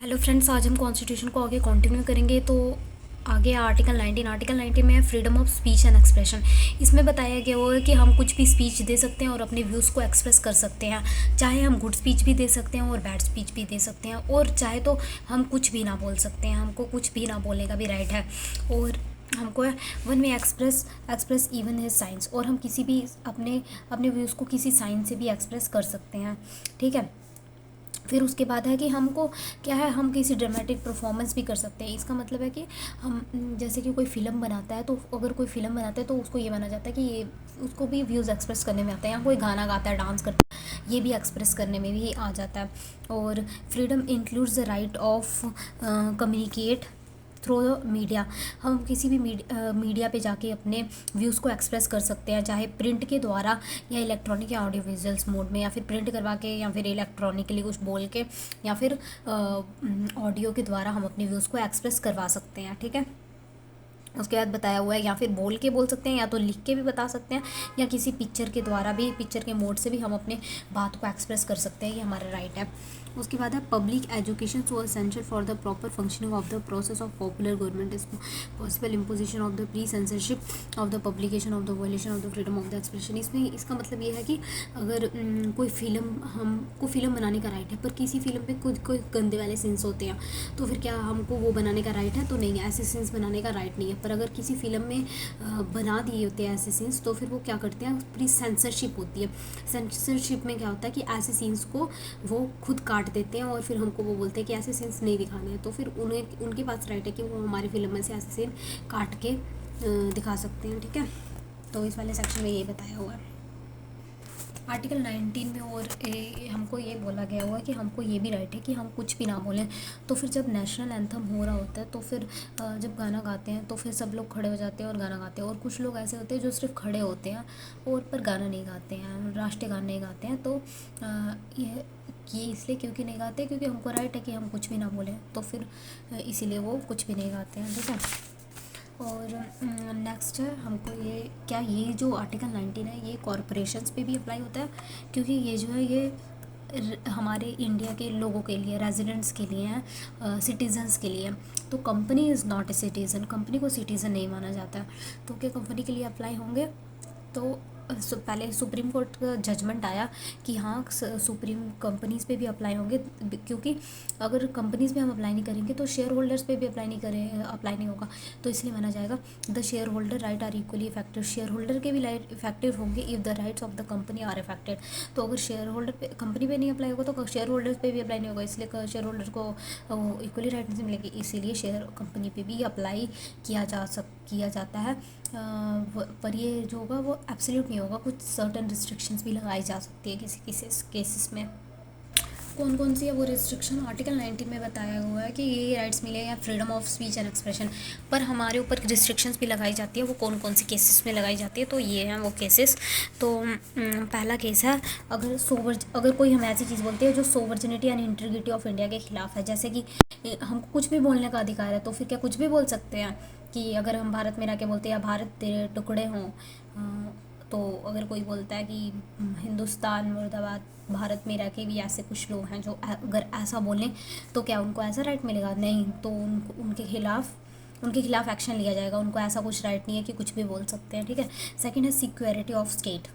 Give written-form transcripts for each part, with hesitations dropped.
Hello friends, आज हम constitution को आगे कंटिन्यू करेंगे। तो आगे आर्टिकल 19 में है freedom of speech and expression. इसमें बताया गया हुआ है कि हम कुछ भी स्पीच दे सकते हैं और अपने व्यूज़ को एक्सप्रेस कर सकते हैं। चाहे हम गुड स्पीच भी दे सकते हैं और बैड स्पीच भी दे सकते हैं, और चाहे तो हम कुछ भी ना बोल सकते हैं, हमको कुछ भी ना बोलने का भी राइट है। और हमको वन में एक्सप्रेस इवन हिज साइंस, और हम किसी भी अपने अपने व्यूज़ को किसी साइन से भी एक्सप्रेस कर सकते हैं। ठीक है। फिर उसके बाद है कि हमको क्या है, हम किसी ड्रामेटिक परफॉर्मेंस भी कर सकते हैं। इसका मतलब है कि हम जैसे कि कोई फ़िल्म बनाता है, तो अगर कोई फ़िल्म बनाता है तो उसको ये माना जाता है कि ये उसको भी व्यूज़ एक्सप्रेस करने में आता है, या कोई गाना गाता है, डांस करता है, ये भी एक्सप्रेस करने में भी आ जाता है। और freedom includes the right of communicate through media. हम किसी भी मीडिया पे जाके अपने व्यूज़ को एक्सप्रेस कर सकते हैं, चाहे प्रिंट के द्वारा या इलेक्ट्रॉनिक या ऑडियो विजुअल्स मोड में, या फिर प्रिंट करवा के, या फिर इलेक्ट्रॉनिकली कुछ बोल के, या फिर ऑडियो के द्वारा हम अपने व्यूज़ को एक्सप्रेस करवा सकते हैं। ठीक है। उसके बाद बताया हुआ है, या फिर बोल के बोल सकते हैं, या तो लिख के भी बता सकते हैं, या किसी पिक्चर के द्वारा भी, पिक्चर के मोड से भी हम अपने बात को एक्सप्रेस कर सकते हैं। ये हमारा राइट है। उसके बाद है public education so essential for the proper functioning of the process of popular government is possible imposition of the pre censorship of the publication of the violation of the freedom of the expression. इसमें इसका मतलब ये है कि अगर कोई film, हमको film बनाने का राइट है, पर किसी फिल्म पे कोई गंदे वाले सीन्स होते हैं, तो फिर क्या हमको वो बनाने का राइट है? तो नहीं है, ऐसे सीन्स बनाने का राइट नहीं है। पर अगर किसी फिल्म में बना दिए होते हैं ऐसे सीन्स, तो फिर वो क्या करते हैं, प्री सेंसरशिप होती है। सेंसरशिप में क्या होता है कि ऐसे सीन्स को वो खुद काट देते हैं, और फिर हमको वो बोलते हैं कि ऐसे सीन्स नहीं दिखाने हैं। तो फिर उन्हें, उनके पास राइट है कि वो हमारी फिल्म में से ऐसे सीन काट के दिखा सकते हैं। ठीक है। तो इस वाले सेक्शन में यही बताया हुआ है आर्टिकल 19 में। और हमको ये बोला गया हुआ है कि हमको ये भी राइट है कि हम कुछ भी ना बोलें। तो फिर जब नेशनल एंथम हो रहा होता है, तो फिर जब गाना गाते हैं, तो फिर सब लोग खड़े हो जाते हैं और गाना गाते हैं। और कुछ लोग ऐसे होते हैं जो सिर्फ खड़े होते हैं और पर गाना नहीं गाते हैं, राष्ट्रीय गाना नहीं गाते हैं। तो ये इसलिए क्योंकि नहीं गाते, क्योंकि हमको राइट है कि हम कुछ भी ना बोलें, तो फिर इसीलिए वो कुछ भी नहीं गाते हैं। ठीक है। और नेक्स्ट है हमको ये जो आर्टिकल 19 है, ये कॉरपोरेशंस पे भी अप्लाई होता है, क्योंकि ये जो है ये हमारे इंडिया के लोगों के लिए, रेजिडेंट्स के लिए है, सिटीजन्स के लिए। तो company is not a citizen, company को सिटीज़न नहीं माना जाता। तो क्या कंपनी के लिए अप्लाई होंगे? तो पहले सुप्रीम कोर्ट का जजमेंट आया कि हाँ, सुप्रीम कंपनीज़ पे भी अप्लाई होंगे, क्योंकि अगर कंपनीज़ में हम अप्लाई नहीं करेंगे तो शेयर होल्डर्स पे भी अप्लाई नहीं होगा। तो इसलिए माना जाएगा the share holder right are equally effective. Share holder के भी राइट इफेक्टिव होंगे if the rights of the company are affected. तो अगर शेयर होल्डर पे, कंपनी पे नहीं अप्लाई होगा, तो शेयर होल्डर्स पे भी अप्लाई नहीं होगा, इसलिए शेयर होल्डर को इक्वली राइट नहीं मिलेगी, इसीलिए शेयर कंपनी पे भी अप्लाई किया जाता है। पर ये जो होगा वो एब्सोल्यूट नहीं होगा, कुछ सर्टेन रिस्ट्रिक्शंस भी लगाई जा सकती है किसी किसी केसेस में। कौन कौन सी है वो रिस्ट्रिक्शन? आर्टिकल 19 में बताया हुआ है कि ये राइट्स मिले हैं, freedom of speech and expression. पर हमारे ऊपर रिस्ट्रिक्शंस भी लगाई जाती है, वो कौन कौन सी केसेस में लगाई जाती है? तो ये हैं वो केसेस। तो पहला केस है, अगर कोई हम ऐसी चीज़ बोलते हैं जो sovereignty and integrity of India के खिलाफ है, जैसे कि हमको कुछ भी बोलने का अधिकार है, तो फिर क्या कुछ भी बोल सकते हैं? कि अगर हम भारत में रह के बोलते हैं या भारत तेरे टुकड़े हों, तो अगर कोई बोलता है कि हिंदुस्तान मुर्दाबाद, भारत में रह के भी ऐसे कुछ लोग हैं जो अगर ऐसा बोलें, तो क्या उनको ऐसा राइट मिलेगा? नहीं। तो उनके खिलाफ एक्शन लिया जाएगा। उनको ऐसा कुछ राइट नहीं है कि कुछ भी बोल सकते हैं। ठीक है। सेकंड है सिक्योरिटी ऑफ स्टेट।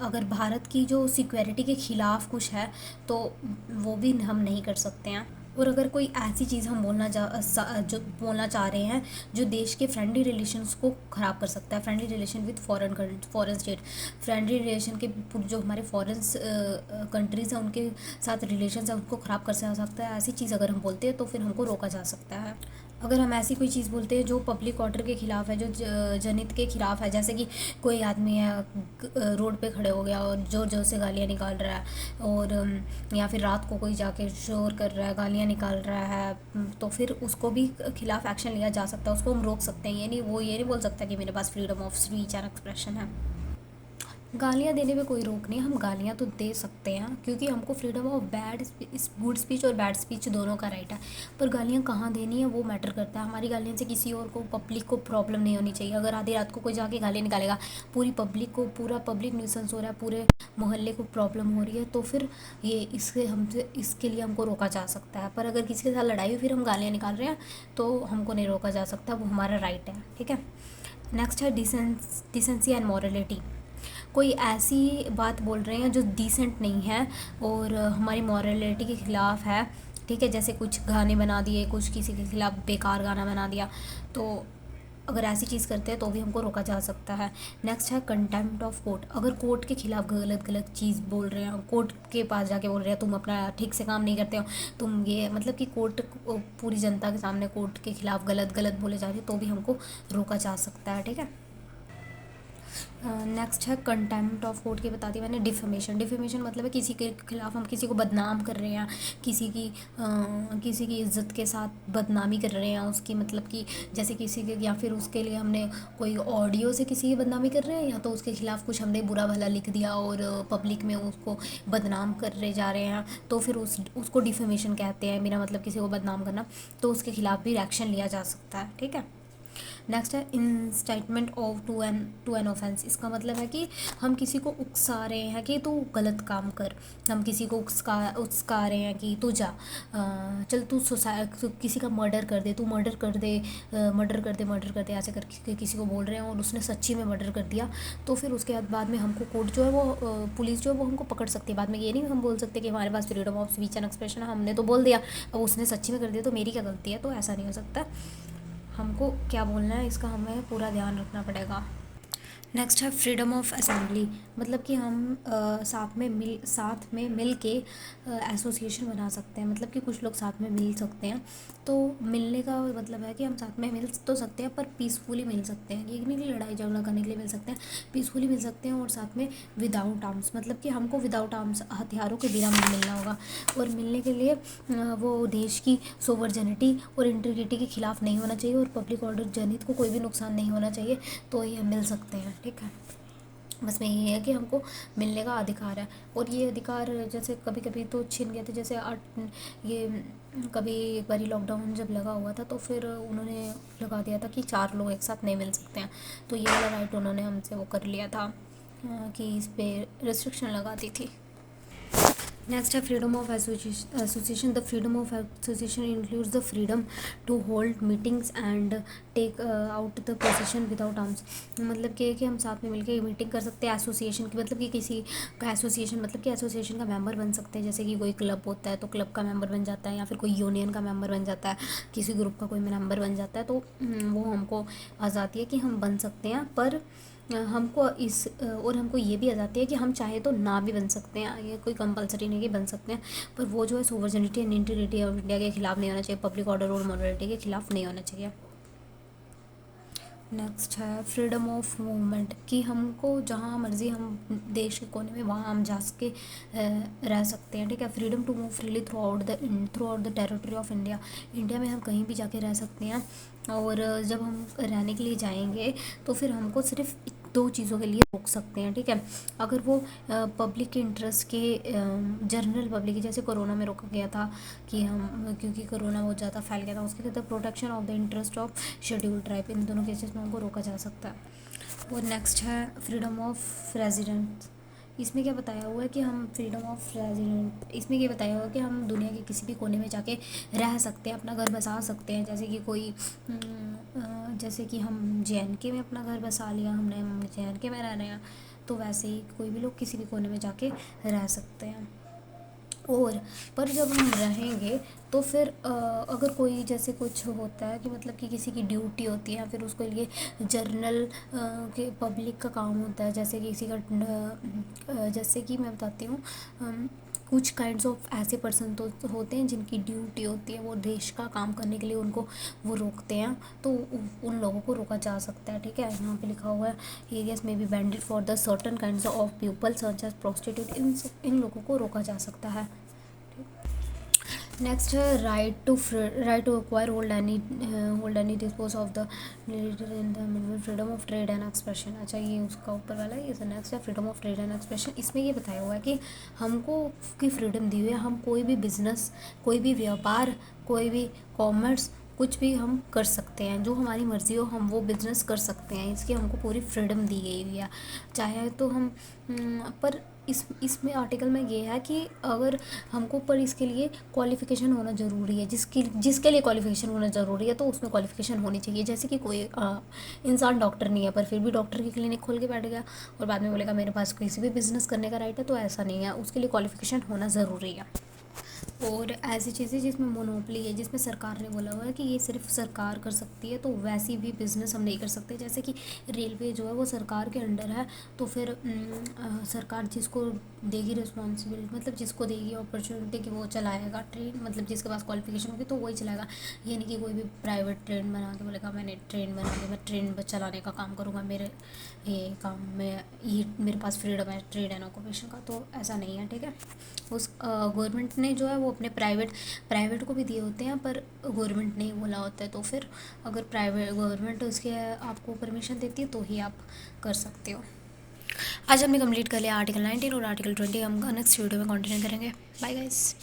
अगर भारत की जो सिक्योरिटी के खिलाफ कुछ है, तो वो भी हम नहीं कर सकते हैं। और अगर कोई ऐसी चीज़ हम जो बोलना चाह रहे हैं जो देश के फ्रेंडली रिलेशंस को ख़राब कर सकता है, friendly relation with foreign state, friendly relation के जो हमारे फॉरेन कंट्रीज़ हैं उनके साथ रिलेशन है उनको ख़राब कर सकता है, ऐसी चीज़ अगर हम बोलते हैं तो फिर हमको रोका जा सकता है। अगर हम ऐसी कोई चीज़ बोलते हैं जो पब्लिक ऑर्डर के खिलाफ है, जो जनहित के खिलाफ है, जैसे कि कोई आदमी है रोड पे खड़े हो गया और ज़ोर ज़ोर से गालियाँ निकाल रहा है, और या फिर रात को कोई जाके शोर कर रहा है, गालियाँ निकाल रहा है, तो फिर उसको भी खिलाफ एक्शन लिया जा सकता है, उसको हम रोक सकते हैं। ये नहीं बोल सकता कि मेरे पास freedom of speech and expression है। गालियाँ देने में कोई रोक नहीं है, हम गालियाँ तो दे सकते हैं क्योंकि हमको फ्रीडम ऑफ गुड स्पीच और बैड स्पीच दोनों का राइट है। पर गालियाँ कहाँ देनी है वो मैटर करता है। हमारी गालियाँ से किसी और को, पब्लिक को प्रॉब्लम नहीं होनी चाहिए। अगर आधी रात को कोई जाके गालियाँ निकालेगा, पूरा पब्लिक न्यूसेंस हो रहा है, पूरे मोहल्ले को प्रॉब्लम हो रही है, तो फिर ये इसके लिए हमको रोका जा सकता है। पर अगर किसी के साथ लड़ाई हुई फिर हम गालियाँ निकाल रहे हैं तो हमको नहीं रोका जा सकता, वो हमारा राइट है, ठीक है। नेक्स्ट है डिसेंसी एंड मॉरलिटी। कोई ऐसी बात बोल रहे हैं जो डिसेंट नहीं है और हमारी मॉरलिटी के ख़िलाफ़ है, ठीक है। जैसे कुछ गाने बना दिए, कुछ किसी के खिलाफ़ बेकार गाना बना दिया, तो अगर ऐसी चीज़ करते हैं तो भी हमको रोका जा सकता है। नेक्स्ट है कंटेम्प्ट ऑफ कोर्ट। अगर कोर्ट के खिलाफ़ गलत चीज़ बोल रहे हैं, कोर्ट के पास जाके बोल रहे हैं तुम अपना ठीक से काम नहीं करते हो, तुम ये मतलब कि कोर्ट, पूरी जनता के सामने कोर्ट के खिलाफ़ गलत बोले जा रहे हैं, तो भी हमको रोका जा सकता है, ठीक है। नेक्स्ट है कंटेम्प्ट ऑफ कोर्ट की बता दी मैंने। डिफेमेशन मतलब है किसी के खिलाफ़ हम किसी को बदनाम कर रहे हैं, किसी की इज्जत के साथ बदनामी कर रहे हैं उसकी, मतलब कि जैसे किसी के, या फिर उसके लिए हमने कोई ऑडियो से किसी की बदनामी कर रहे हैं, या तो उसके खिलाफ़ कुछ हमने बुरा भला लिख दिया और पब्लिक में उसको बदनाम कर रहे जा रहे हैं, तो फिर उसको डिफेमेशन कहते हैं। मेरा मतलब किसी को बदनाम करना, तो उसके खिलाफ़ भी एक्शन लिया जा सकता है, ठीक है। नेक्स्ट है इंस्टाइटमेंट ऑफ टू एन ऑफेंस। इसका मतलब है कि हम किसी को उकसा रहे हैं कि तू गलत काम कर, हम किसी को उकसा रहे हैं कि तू जा, चल तू किसी का मर्डर कर दे, तू मर्डर कर दे, ऐसे करके किसी को बोल रहे हैं और उसने सच्ची में मर्डर कर दिया, तो फिर उसके बाद में हमको कोर्ट जो है वो, पुलिस जो है वो हमको पकड़ सकती है। बाद में ये नहीं हम बोल सकते कि हमारे पास freedom of speech and expression है, हमने तो बोल दिया, अब उसने सच्ची में कर दिया तो मेरी क्या गलती है, तो ऐसा नहीं हो सकता। हमको क्या बोलना है इसका हमें पूरा ध्यान रखना पड़ेगा। नेक्स्ट है फ्रीडम ऑफ असेंबली। मतलब कि हम साथ में मिल के एसोसिएशन बना सकते हैं, मतलब कि कुछ लोग साथ में मिल सकते हैं। तो मिलने का मतलब है कि हम साथ में मिल तो सकते हैं पर पीसफुली मिल सकते हैं, ये नहीं कि लड़ाई झगड़ा करने के लिए मिल सकते हैं, पीसफुली मिल सकते हैं। और साथ में विदाउट आर्म्स, मतलब कि हमको विदाउट आर्म्स, हथियारों के बिना मिलना होगा। और मिलने के लिए वो देश की सोवरजेनिटी और इंटीग्रिटी के खिलाफ़ नहीं होना चाहिए और पब्लिक ऑर्डर जनहित को कोई भी नुकसान नहीं होना चाहिए, तो ये मिल सकते हैं, ठीक है। बस में ये है कि हमको मिलने का अधिकार है, और ये अधिकार जैसे कभी कभी तो छिन गए थे। जैसे ये कभी एक बारी लॉकडाउन जब लगा हुआ था तो फिर उन्होंने लगा दिया था कि 4 लोग एक साथ नहीं मिल सकते हैं, तो ये वाला राइट उन्होंने हमसे वो कर लिया था कि इस पर रिस्ट्रिक्शन लगा दी थी। नेक्स्ट है freedom of association. The freedom of association includes the freedom to hold meetings and take out the position without arms. मतलब कि हम साथ में मिलकर मीटिंग कर सकते हैं एसोसिएशन की, मतलब कि किसी का एसोसिएशन, मतलब कि एसोसिएशन का मेंबर बन सकते हैं। जैसे कि कोई क्लब होता है तो क्लब का मेंबर बन जाता है, या फिर कोई यूनियन का मेंबर बन जाता है, किसी ग्रुप का कोई मेंबर बन जाता है, तो वो हमको आज़ादी है कि हम बन सकते हैं। पर हमको ये भी आज़ादी है कि हम चाहे तो ना भी बन सकते हैं, ये कोई कंपलसरी नहीं कि बन सकते हैं। पर वो जो है सोवरजेनिटी एंड इंटीग्रिटी ऑफ इंडिया के खिलाफ़ नहीं होना चाहिए, पब्लिक ऑर्डर और मॉरलिटी के खिलाफ़ नहीं होना चाहिए। नेक्स्ट है फ्रीडम ऑफ मूवमेंट, कि हमको जहाँ मर्ज़ी हम देश के कोने में वहाँ हम जा सके रह सकते हैं, ठीक है। Freedom to move freely throughout the territory of India. India में हम कहीं भी जाके रह सकते हैं, और जब हम रहने के लिए जाएंगे तो फिर हमको सिर्फ 2 चीज़ों के लिए रोक सकते हैं, ठीक है। अगर वो पब्लिक के इंटरेस्ट के, जनरल पब्लिक की, जैसे कोरोना में रोका गया था कि हम, क्योंकि कोरोना बहुत ज़्यादा फैल गया था, उसके लिए the protection of the interest of scheduled tribe, इन दोनों केसेस में हमको रोका जा सकता है। और नेक्स्ट है फ्रीडम ऑफ रेजिडेंस। इसमें क्या बताया हुआ है कि हम फ्रीडम ऑफ रेजिडेंट, इसमें ये बताया हुआ है कि हम दुनिया के किसी भी कोने में जाके रह सकते हैं, अपना घर बसा सकते हैं। जैसे कि जैसे कि हम JNK में अपना घर बसा लिया, हम JNK में रह रहे हैं, तो वैसे ही कोई भी लोग किसी भी कोने में जाके रह सकते हैं। और पर जब हम रहेंगे तो फिर अगर कोई जैसे कुछ होता है कि मतलब कि किसी की ड्यूटी होती है, या फिर उसके लिए जर्नल के पब्लिक का काम होता है, जैसे कि किसी का जैसे कि मैं बताती हूँ, कुछ काइंड्स ऑफ ऐसे पर्सन तो होते हैं जिनकी ड्यूटी होती है वो देश का काम करने के लिए, उनको वो रोकते हैं, तो उन लोगों को रोका जा सकता है, ठीक है। यहाँ पे लिखा हुआ है एरियाज में be banned for the certain kinds of people such as prostitute, इन लोगों को रोका जा सकता है। नेक्स्ट है right to acquire hold any dispose of the in the freedom of trade and expression. अच्छा, ये उसका ऊपर वाला है। ये नेक्स्ट है freedom of trade and expression. इसमें ये बताया हुआ है कि हमको की फ्रीडम दी हुई है, हम कोई भी बिजनेस, कोई भी व्यापार, कोई भी कॉमर्स, कुछ भी हम कर सकते हैं, जो हमारी मर्ज़ी हो हम वो बिज़नेस कर सकते हैं। इसकी हमको पूरी फ्रीडम दी गई हुई है। चाहे तो हम पर इसमें आर्टिकल में ये है कि अगर हमको पर इसके लिए क्वालिफ़िकेशन होना ज़रूरी है, जिसके लिए क्वालिफ़िकेशन होना ज़रूरी है तो उसमें क्वालिफ़िकेशन होनी चाहिए। जैसे कि कोई इंसान डॉक्टर नहीं है पर फिर भी डॉक्टर की क्लिनिक खोल के बैठ गया और बाद में बोलेगा मेरे पास किसी भी बिज़नेस करने का राइट है, तो ऐसा नहीं है, उसके लिए क्वालिफ़िकेशन होना ज़रूरी है। और ऐसी चीज़ें जिसमें मोनोपली है, जिसमें सरकार ने बोला हुआ है कि ये सिर्फ सरकार कर सकती है, तो वैसी भी बिज़नेस हम नहीं कर सकते। जैसे कि रेलवे जो है वो सरकार के अंडर है, तो फिर सरकार जिसको देगी रिस्पॉन्सिबिलिटी, मतलब जिसको देगी अपॉर्चुनिटी कि वो चलाएगा ट्रेन, मतलब जिसके पास क्वालिफिकेशन होगी तो वही चलाएगा। ये नहीं कि कोई भी प्राइवेट ट्रेन बना के बोलेगा मैंने ट्रेन बना के मैं ट्रेन चलाने का काम करूँगा, मेरे ये काम में ये मेरे पास फ्रीडम है ट्रेड एंड ऑक्यूपेशन का, तो ऐसा नहीं है। ठीक है, उस गवर्नमेंट ने जो है वो अपने प्राइवेट को भी दिए होते हैं, पर गवर्नमेंट नहीं बोला होता है, तो फिर अगर प्राइवेट गवर्नमेंट उसके आपको परमिशन देती है तो ही आप कर सकते हो। आज हमने कंप्लीट कर लिया आर्टिकल 19 और आर्टिकल 20। हम नेक्स्ट वीडियो में कंटिन्यू करेंगे। Bye guys.